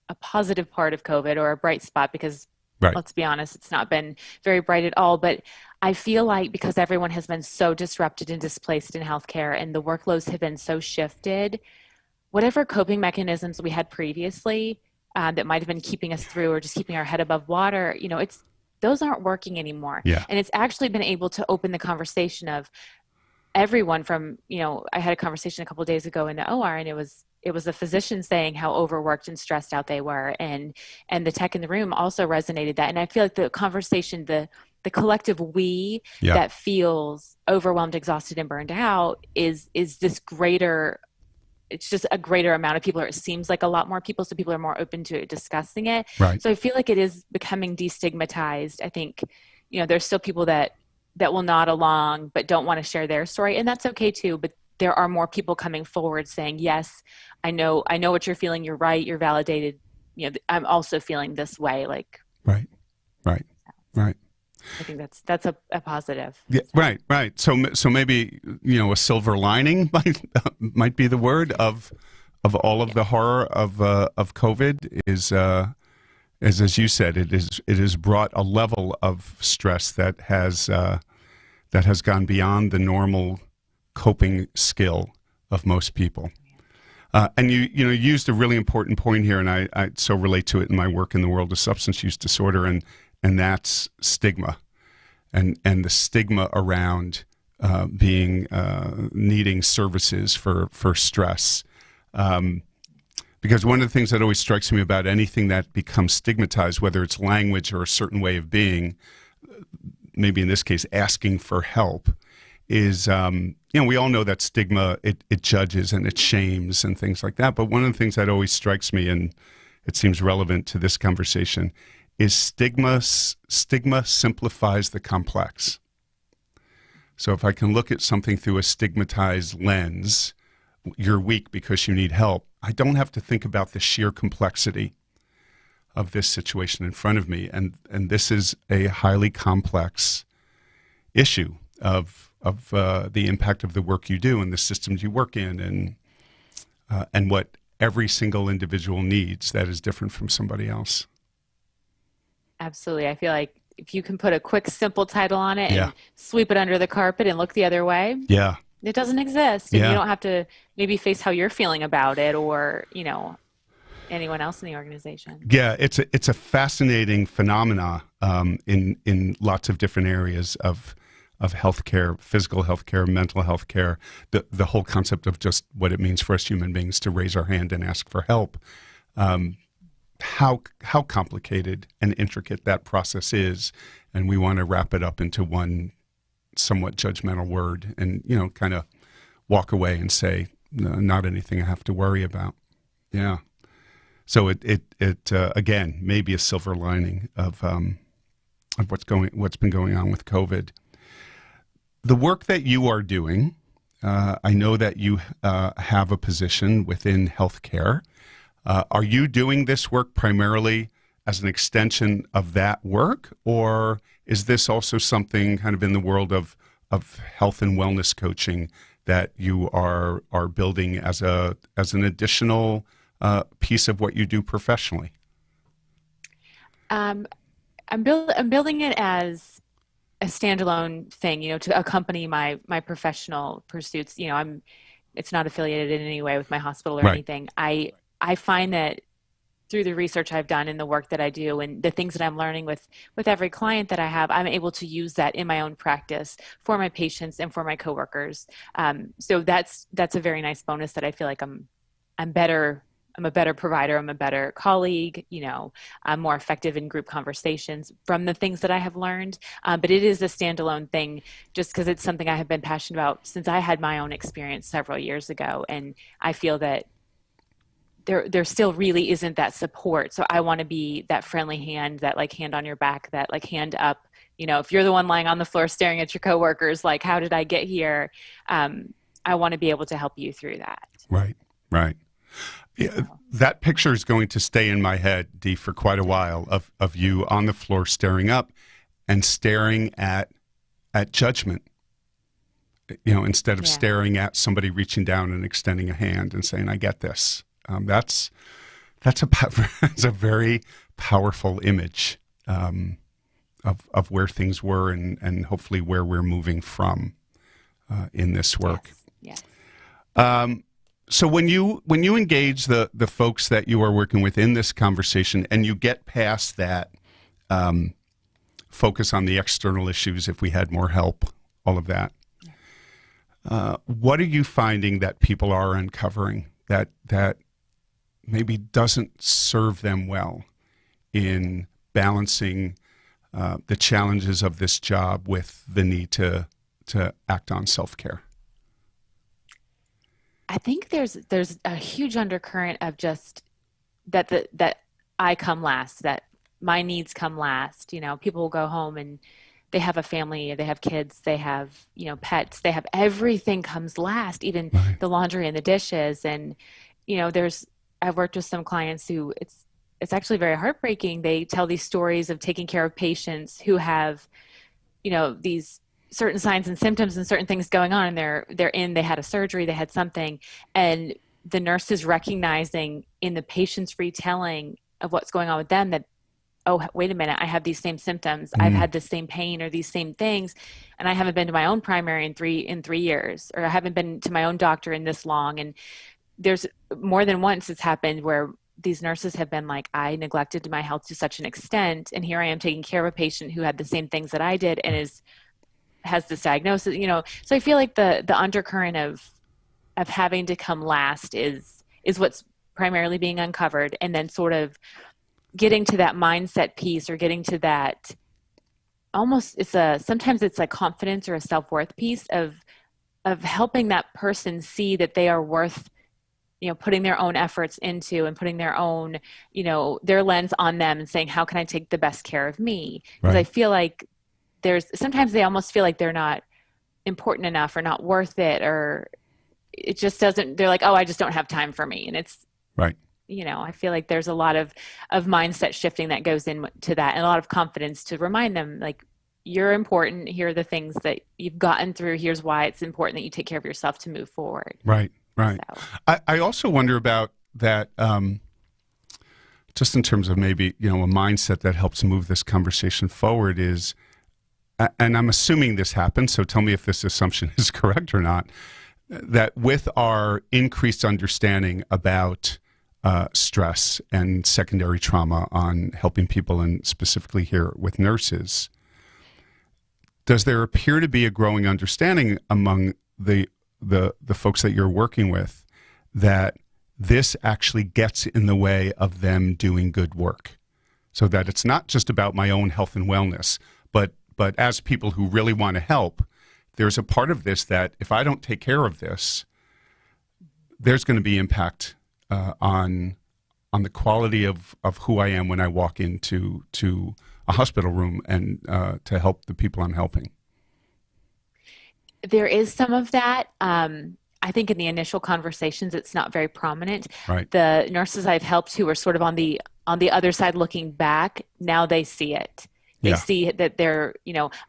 a positive part of COVID or a bright spot, because Right. let's be honest, it's not been very bright at all. But I feel like because everyone has been so disrupted and displaced in healthcare and the workloads have been so shifted, whatever coping mechanisms we had previously that might have been keeping us through or just keeping our head above water, those aren't working anymore. Yeah. And it's actually been able to open the conversation of everyone from, I had a conversation a couple of days ago in the OR, and it was a physician saying how overworked and stressed out they were. And the tech in the room also resonated that. And I feel like the conversation, the collective we that feels overwhelmed, exhausted, and burned out is this greater, it's just a greater amount of people, or it seems like a lot more people. So people are more open to discussing it. Right. So I feel like it is becoming destigmatized. I think, there's still people that will nod along, but don't want to share their story. And that's okay too. But there are more people coming forward saying, yes, I know what you're feeling. You're right. You're validated. I'm also feeling this way. Like, Right. I think that's a positive. Yeah, so. right. So maybe, a silver lining might be the word of all of the horror of COVID is as you said, it has brought a level of stress that has gone beyond the normal coping skill of most people. And you used a really important point here, and I so relate to it in my work in the world of substance use disorder, and that's stigma, and the stigma around being needing services for stress. Because one of the things that always strikes me about anything that becomes stigmatized, whether it's language or a certain way of being, maybe in this case asking for help, is we all know that stigma, it judges and it shames and things like that. But one of the things that always strikes me, and it seems relevant to this conversation, is stigma simplifies the complex. So if I can look at something through a stigmatized lens, you're weak because you need help, I don't have to think about the sheer complexity of this situation in front of me. And this is a highly complex issue of the impact of the work you do and the systems you work in, and what every single individual needs that is different from somebody else. Absolutely. I feel like if you can put a quick, simple title on it Yeah. and sweep it under the carpet and look the other way, Yeah. it doesn't exist. And Yeah. you don't have to maybe face how you're feeling about it, or, anyone else in the organization. Yeah, it's a fascinating phenomena in lots of different areas of healthcare, physical healthcare, mental healthcare, the whole concept of just what it means for us human beings to raise our hand and ask for help. How complicated and intricate that process is, and we want to wrap it up into one somewhat judgmental word, and kind of walk away and say, no, not anything I have to worry about. Yeah. So it again, maybe a silver lining of what's been going on with COVID. The work that you are doing, I know that you have a position within healthcare. Are you doing this work primarily as an extension of that work, or is this also something kind of in the world of health and wellness coaching that you are building as an additional piece of what you do professionally? I'm building it as a standalone thing, to accompany my professional pursuits. It's not affiliated in any way with my hospital or Right. anything. I find that through the research I've done and the work that I do and the things that I'm learning with every client that I have, I'm able to use that in my own practice for my patients and for my coworkers. So that's a very nice bonus that I feel like I'm better. I'm a better provider. I'm a better colleague. I'm more effective in group conversations from the things that I have learned. But it is a standalone thing just because it's something I have been passionate about since I had my own experience several years ago. And I feel that there still really isn't that support. So I want to be that friendly hand, that like hand on your back, that like hand up, if you're the one lying on the floor staring at your coworkers, like, how did I get here? I want to be able to help you through that. Right. Yeah, that picture is going to stay in my head, Dee, for quite a while of you on the floor staring up and staring at judgment, instead of staring at somebody reaching down and extending a hand and saying, I get this. That's a very powerful image of where things were and hopefully where we're moving from in this work. Yes. So when you engage the folks that you are working with in this conversation and you get past that focus on the external issues, if we had more help, all of that, what are you finding that people are uncovering that maybe doesn't serve them well in balancing the challenges of this job with the need to act on self-care? I think there's a huge undercurrent of just that I come last, that my needs come last. People will go home and they have a family, they have kids, they have, pets, they have everything comes last, even the laundry and the dishes. And, I've worked with some clients who it's actually very heartbreaking. They tell these stories of taking care of patients who have, these certain signs and symptoms and certain things going on, and they had a surgery, they had something, and the nurse is recognizing in the patient's retelling of what's going on with them that, oh, wait a minute, I have these same symptoms, I've had the same pain or these same things, and I haven't been to my own primary in 3 years, or I haven't been to my own doctor in this long. And there's more than once it's happened where these nurses have been like, I neglected my health to such an extent, and here I am taking care of a patient who had the same things that I did and has this diagnosis, So I feel like the undercurrent of having to come last is what's primarily being uncovered, and then sort of getting to that mindset piece, or getting to that almost sometimes it's a confidence or a self-worth piece of helping that person see that they are worth, putting their own efforts into and putting their own, their lens on them and saying, how can I take the best care of me? Because I feel like sometimes they almost feel like they're not important enough or not worth it, or it just doesn't, they're like, oh, I just don't have time for me. And it's right. I feel like there's a lot of mindset shifting that goes into that, and a lot of confidence to remind them, like, you're important. Here are the things that you've gotten through. Here's why it's important that you take care of yourself to move forward. Right. So. I also wonder about that, just in terms of maybe, a mindset that helps move this conversation forward is, and I'm assuming this happens, so tell me if this assumption is correct or not, that with our increased understanding about stress and secondary trauma on helping people, and specifically here with nurses, does there appear to be a growing understanding among the folks that you're working with that this actually gets in the way of them doing good work? So that it's not just about my own health and wellness, but as people who really want to help, there's a part of this that if I don't take care of this, there's going to be impact on the quality of who I am when I walk into a hospital room and to help the people I'm helping. There is some of that. I think in the initial conversations, it's not very prominent. Right. The nurses I've helped who are sort of on the other side looking back, now they see it. They see that they're,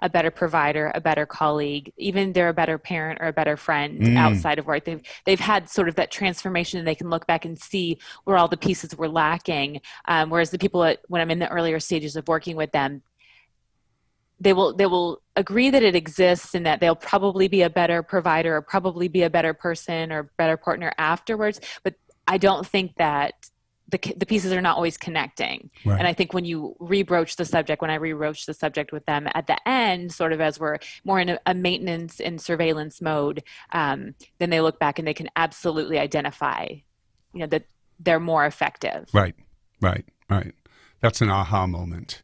a better provider, a better colleague, even they're a better parent or a better friend outside of work. They've had sort of that transformation, and they can look back and see where all the pieces were lacking. Whereas the people when I'm in the earlier stages of working with them, they will agree that it exists and that they'll probably be a better provider or probably be a better person or better partner afterwards. But I don't think that the pieces are not always connecting. Right. And I think when you rebroach the subject, when I rebroach the subject with them at the end, sort of as we're more in a maintenance and surveillance mode, then they look back and they can absolutely identify, that they're more effective. Right. That's an aha moment.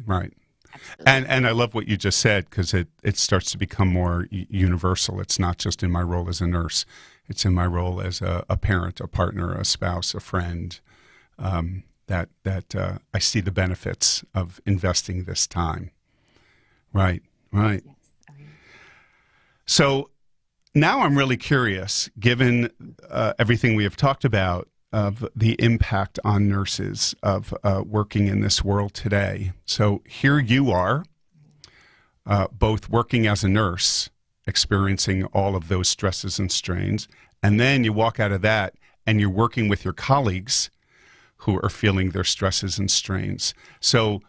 Right. Absolutely. And I love what you just said, because it starts to become more universal. It's not just in my role as a nurse. It's in my role as a parent, a partner, a spouse, a friend, that I see the benefits of investing this time. Right. Yes. So now I'm really curious, given everything we have talked about, of the impact on nurses of working in this world today. So here you are, both working as a nurse, experiencing all of those stresses and strains, and then you walk out of that and you're working with your colleagues who are feeling their stresses and strains. So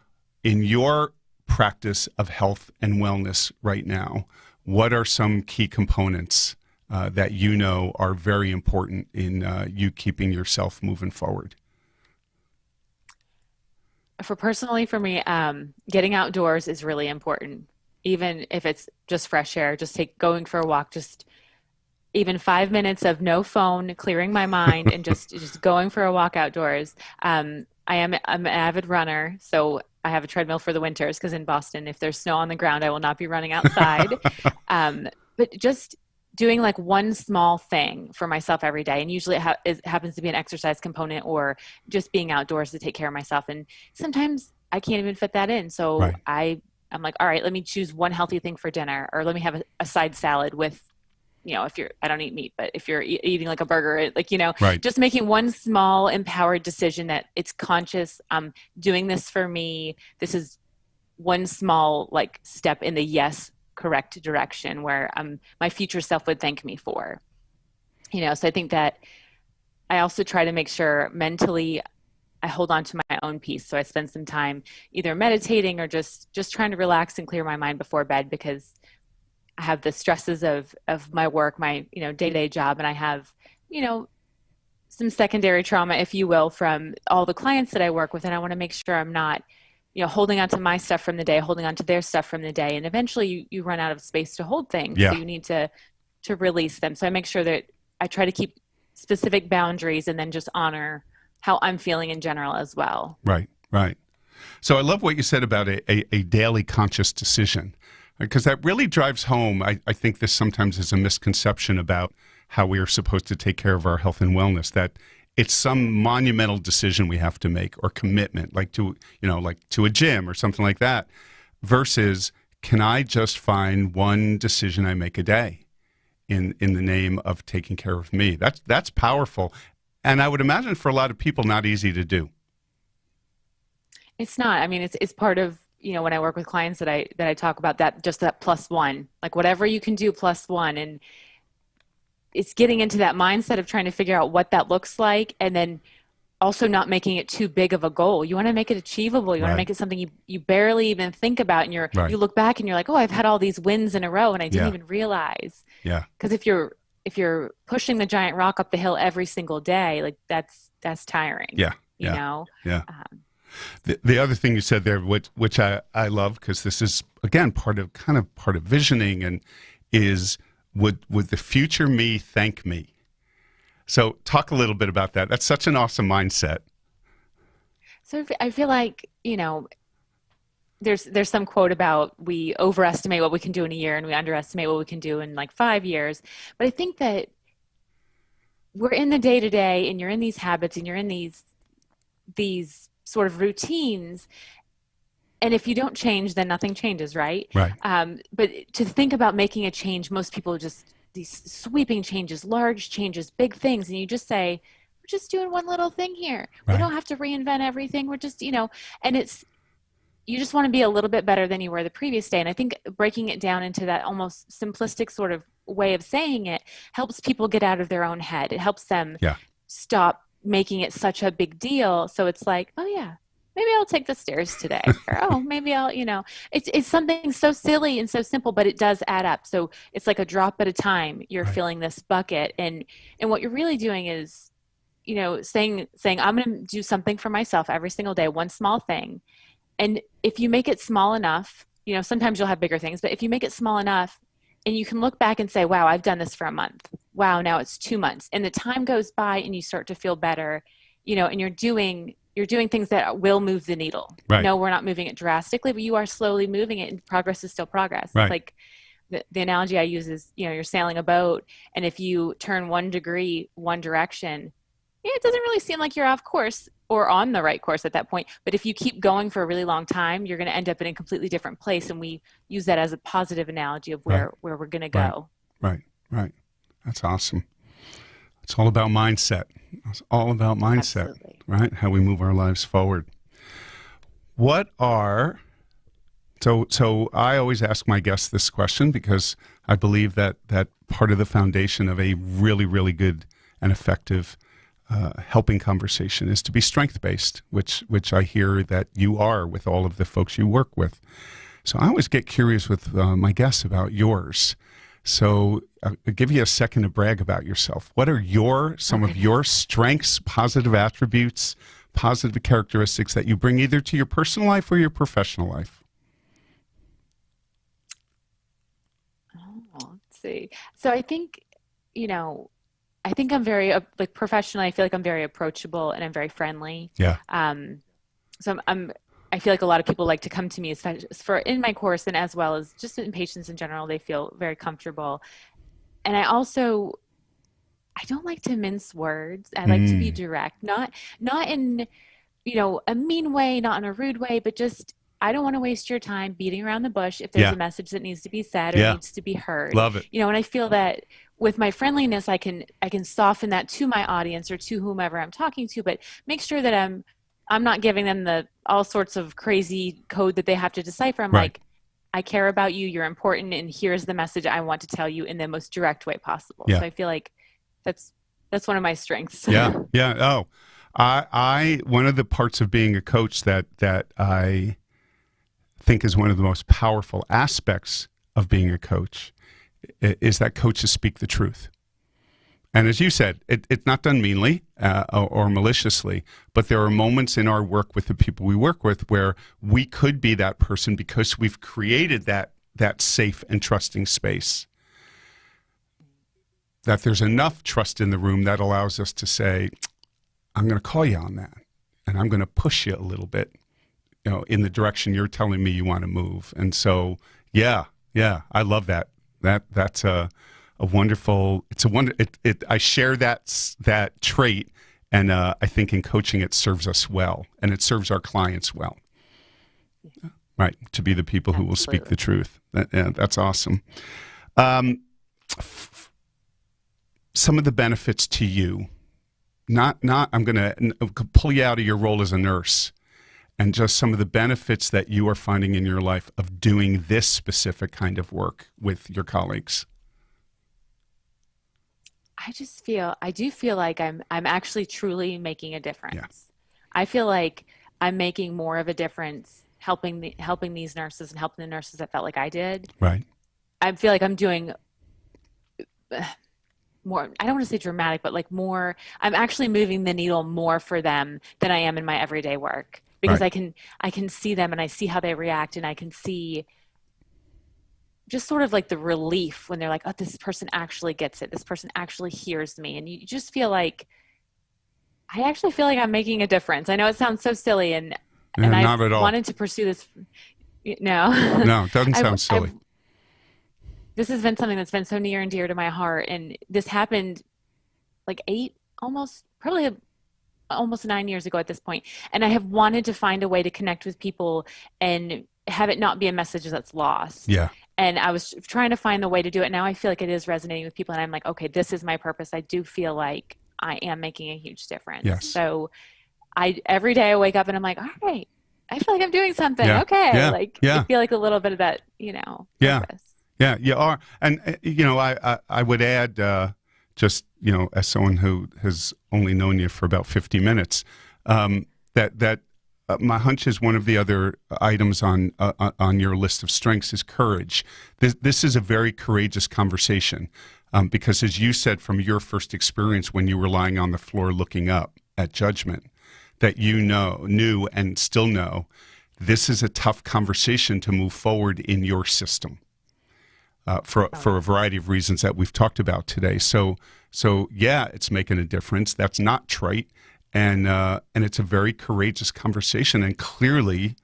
in your practice of health and wellness right now, what are some key components that you know are very important in you keeping yourself moving forward? For me, getting outdoors is really important. Even if it's just fresh air, just going for a walk, just even 5 minutes of no phone, clearing my mind, and just going for a walk outdoors. I'm an avid runner, so I have a treadmill for the winters, because in Boston, if there's snow on the ground, I will not be running outside. But just doing like one small thing for myself every day, and usually it happens to be an exercise component or just being outdoors to take care of myself. And sometimes I can't even fit that in, so Right. I'm like, all right, let me choose one healthy thing for dinner, or let me have a side salad with, I don't eat meat, but if you're eating like a burger, Right. just making one small empowered decision that it's conscious. I'm doing this for me. This is one small like step in the yes, correct direction where my future self would thank me for, so I think that I also try to make sure mentally I hold on to my own peace. So I spend some time either meditating or just trying to relax and clear my mind before bed, because I have the stresses of my work, my, day-to-day job. And I have, some secondary trauma, if you will, from all the clients that I work with. And I want to make sure I'm not, holding on to my stuff from the day, holding on to their stuff from the day. And eventually you run out of space to hold things. Yeah. So you need to release them. So I make sure that I try to keep specific boundaries and then just honor how I'm feeling in general as well. Right. So I love what you said about a daily conscious decision, because that really drives home. I think this sometimes is a misconception about how we are supposed to take care of our health and wellness, that it's some monumental decision we have to make or commitment, like to a gym or something like that, versus can I just find one decision I make a day in the name of taking care of me? That's powerful. And I would imagine for a lot of people, not easy to do. It's not. I mean, it's part of, when I work with clients that I talk about that, just that plus one, like whatever you can do plus one. And it's getting into that mindset of trying to figure out what that looks like, and then also not making it too big of a goal. You want to make it achievable. You want to make it something you barely even think about. And you look back and you're like, oh, I've had all these wins in a row and I didn't even realize. Yeah. Because if you're pushing the giant rock up the hill every single day, like that's tiring. Yeah. You know? Yeah. The other thing you said there, which I love, because this is, again, part of visioning, and is would the future me thank me? So talk a little bit about that. That's such an awesome mindset. So I feel like, there's some quote about we overestimate what we can do in a year and we underestimate what we can do in like 5 years. But I think that we're in the day to day, and you're in these habits, and you're in these sort of routines. And if you don't change, then nothing changes, right? Right. But to think about making a change, most people just these sweeping changes, large changes, big things. And you just say, we're just doing one little thing here. Right. We don't have to reinvent everything. We're just, and you just want to be a little bit better than you were the previous day. And I think breaking it down into that almost simplistic sort of way of saying it helps people get out of their own head. It helps them stop making it such a big deal. So it's like, oh yeah, maybe I'll take the stairs today. Or, oh, maybe I'll, it's something so silly and so simple, but it does add up. So it's like a drop at a time. You're filling this bucket, and what you're really doing is, saying I'm going to do something for myself every single day, one small thing. And if you make it small enough, sometimes you'll have bigger things, but if you make it small enough and you can look back and say, wow, I've done this for a month. Wow, now it's 2 months. And the time goes by and you start to feel better, and you're doing things that will move the needle. Right. No, we're not moving it drastically, but you are slowly moving it, and progress is still progress. Right. It's like the analogy I use is, you're sailing a boat, and if you turn 1 degree, one direction, it doesn't really seem like you're off course or on the right course at that point. But if you keep going for a really long time, you're going to end up in a completely different place. And we use that as a positive analogy of where we're going to go. Right. That's awesome. It's all about mindset. It's all about mindset, Absolutely. Right? How we move our lives forward. So I always ask my guests this question because I believe that part of the foundation of a really, really good and effective helping conversation is to be strength-based, which I hear that you are with all of the folks you work with. So I always get curious with my guests about yours. So I'll give you a second to brag about yourself. What are some of your strengths, positive attributes, positive characteristics that you bring either to your personal life or your professional life? Let's see. So I think, I'm very, professionally, I feel like I'm very approachable and I'm very friendly. Yeah. So I feel like a lot of people like to come to me for in my course, and as well as just in patients in general, they feel very comfortable. And I don't like to mince words. I like to be direct, not in, a mean way, not in a rude way, but just, I don't want to waste your time beating around the bush if there's a message that needs to be said or needs to be heard. Love it. And I feel that with my friendliness, I can soften that to my audience or to whomever I'm talking to, but make sure that I'm not giving them all sorts of crazy code that they have to decipher. I'm like, I care about you. You're important. And here's the message I want to tell you in the most direct way possible. Yeah. So I feel like that's one of my strengths. Yeah. Oh, I one of the parts of being a coach that I think is one of the most powerful aspects of being a coach is that coaches speak the truth. And as you said, it's not done meanly or maliciously, but there are moments in our work with the people we work with where we could be that person because we've created that safe and trusting space. That there's enough trust in the room that allows us to say, I'm going to call you on that, and I'm going to push you a little bit, in the direction you're telling me you want to move. And so, yeah, I love that. That's a wonderful. It's a wonder. I share that trait, and I think in coaching it serves us well, and it serves our clients well. Right, to be the people who will speak the truth. That's awesome. Some of the benefits to you, not. I'm going to pull you out of your role as a nurse, and just some of the benefits that you are finding in your life of doing this specific kind of work with your colleagues. I do feel like I'm actually truly making a difference. Yeah. I feel like I'm making more of a difference helping these nurses and helping the nurses that felt like I did. Right. I feel like I'm doing more, I don't want to say dramatic, but more, I'm actually moving the needle more for them than I am in my everyday work, because I can see them and I see how they react, and I can see just sort of like the relief when they're like, oh, this person actually gets it. This person actually hears me. And you just feel like, I actually feel like I'm making a difference. I know it sounds so silly, and I wanted to pursue this. No, it doesn't sound silly. This has been something that's been so near and dear to my heart. And this happened like almost 9 years ago at this point. And I have wanted to find a way to connect with people and have it not be a message that's lost. Yeah. And I was trying to find the way to do it. Now I feel like it is resonating with people, and I'm like, okay, this is my purpose. I do feel like I am making a huge difference. Yes. So every day I wake up and I'm like, all right, I feel like I'm doing something. Yeah. Okay. Yeah. I feel like a little bit of that, purpose. Yeah, you are. And, I would add, just, as someone who has only known you for about 50 minutes, that my hunch is one of the other items on your list of strengths is courage. This is a very courageous conversation, because as you said from your first experience when you were lying on the floor looking up at judgment, that knew and still know, this is a tough conversation to move forward in your system, for a variety of reasons that we've talked about today. So yeah, it's making a difference. That's not trite. And it's a very courageous conversation, and clearly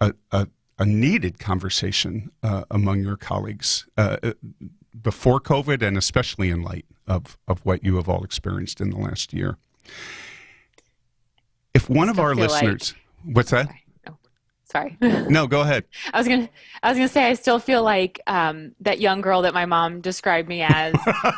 a needed conversation among your colleagues before COVID, and especially in light of what you have all experienced in the last year. If one of our listeners, what's that? Sorry. No, go ahead. I was gonna say I still feel like that young girl that my mom described me as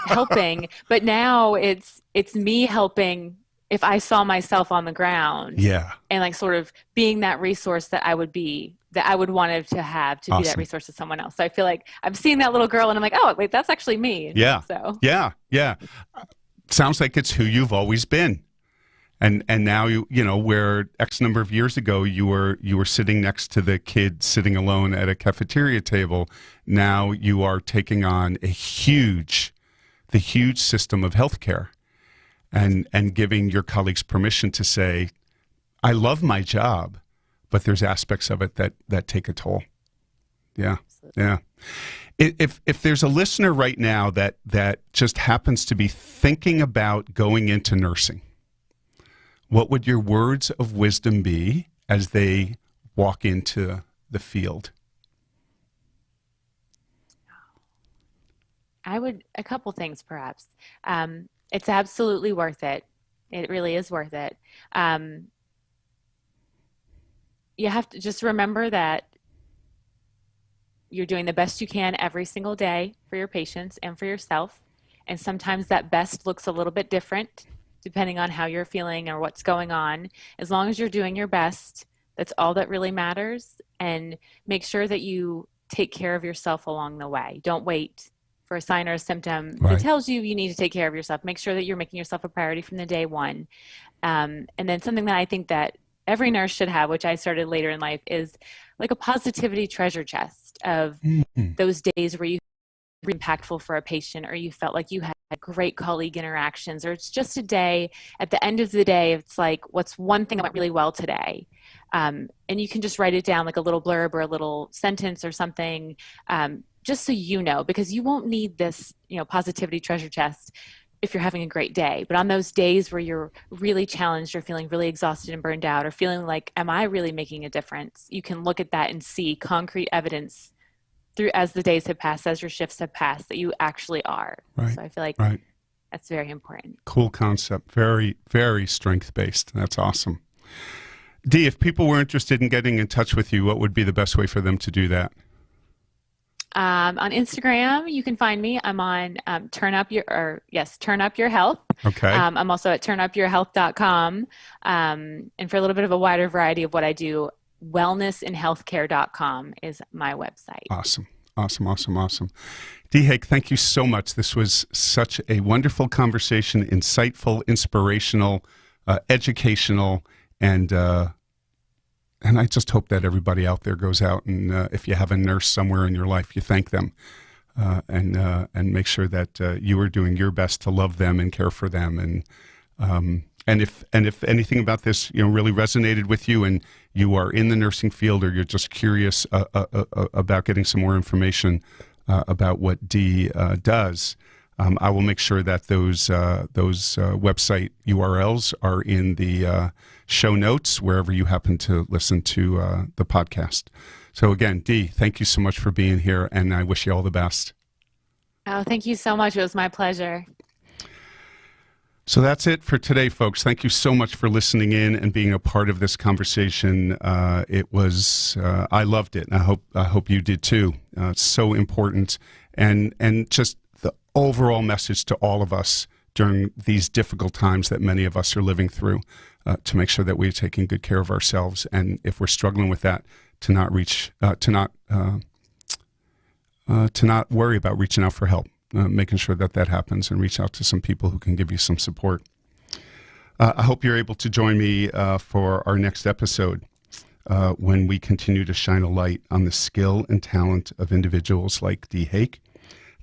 helping, but now it's me helping. If I saw myself on the ground, and like sort of being that resource that I would want to have to be that resource to someone else. So I feel like I'm seeing that little girl and I'm like, oh wait, that's actually me. Yeah. So Yeah. Sounds like it's who you've always been. And now you know, where X number of years ago you were sitting next to the kid sitting alone at a cafeteria table. Now you are taking on the huge system of healthcare. And giving your colleagues permission to say, I love my job, but there's aspects of it that take a toll. Yeah. Absolutely. Yeah. If there's a listener right now that just happens to be thinking about going into nursing, what would your words of wisdom be as they walk into the field? A couple things perhaps. It's absolutely worth it. It really is worth it. You have to just remember that you're doing the best you can every single day for your patients and for yourself. And sometimes that best looks a little bit different depending on how you're feeling or what's going on. As long as you're doing your best, that's all that really matters. And make sure that you take care of yourself along the way. Don't wait for a sign or a symptom that tells you need to take care of yourself. Make sure that you're making yourself a priority from the day one. And then something that I think that every nurse should have, which I started later in life, is like a positivity treasure chest of those days where you were impactful for a patient, or you felt like you had great colleague interactions, or it's just a day. At the end of the day, it's like, what's one thing that went really well today? And you can just write it down like a little blurb or a little sentence or something, just so you know, because you won't need this, positivity treasure chest if you're having a great day. But on those days where you're really challenged or feeling really exhausted and burned out, or feeling like, am I really making a difference? You can look at that and see concrete evidence through as the days have passed, as your shifts have passed, that you actually are. So I feel like that's very important. Cool concept. Very, very strength-based. That's awesome. Dee, if people were interested in getting in touch with you, what would be the best way for them to do that? On Instagram, you can find me. I'm on Turn Up Your Health. Okay. I'm also at turnupyourhealth.com. And for a little bit of a wider variety of what I do, wellnessinhealthcare.com is my website. Awesome. Dee Hake, thank you so much. This was such a wonderful conversation, insightful, inspirational, educational, and I just hope that everybody out there goes out and if you have a nurse somewhere in your life, you thank them and make sure that you are doing your best to love them and care for them. And if anything about this really resonated with you, and you are in the nursing field, or you're just curious about getting some more information about what Dee does, I will make sure that those website URLs are in the show notes wherever you happen to listen to the podcast. So again, Dee, thank you so much for being here, and I wish you all the best. Oh, thank you so much. It was my pleasure. So that's it for today, folks. Thank you so much for listening in and being a part of this conversation. It was I loved it, and I hope you did too. It's so important, and just the overall message to all of us during these difficult times that many of us are living through, to make sure that we're taking good care of ourselves, and if we're struggling with that, to not worry about reaching out for help. Making sure that happens, and reach out to some people who can give you some support. I hope you're able to join me for our next episode when we continue to shine a light on the skill and talent of individuals like Dee Hake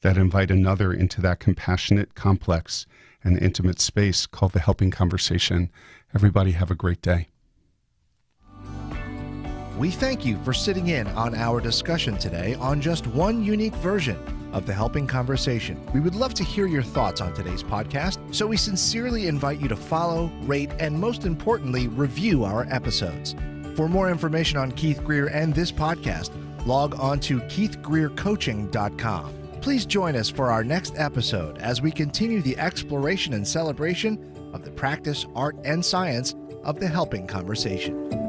that invite another into that compassionate, complex, and intimate space called the helping conversation. Everybody have a great day. We thank you for sitting in on our discussion today on just one unique version of the Helping Conversation. We would love to hear your thoughts on today's podcast, so we sincerely invite you to follow, rate, and most importantly, review our episodes. For more information on Keith Greer and this podcast, log on to keithgreercoaching.com. Please join us for our next episode as we continue the exploration and celebration of the practice, art, and science of the Helping Conversation.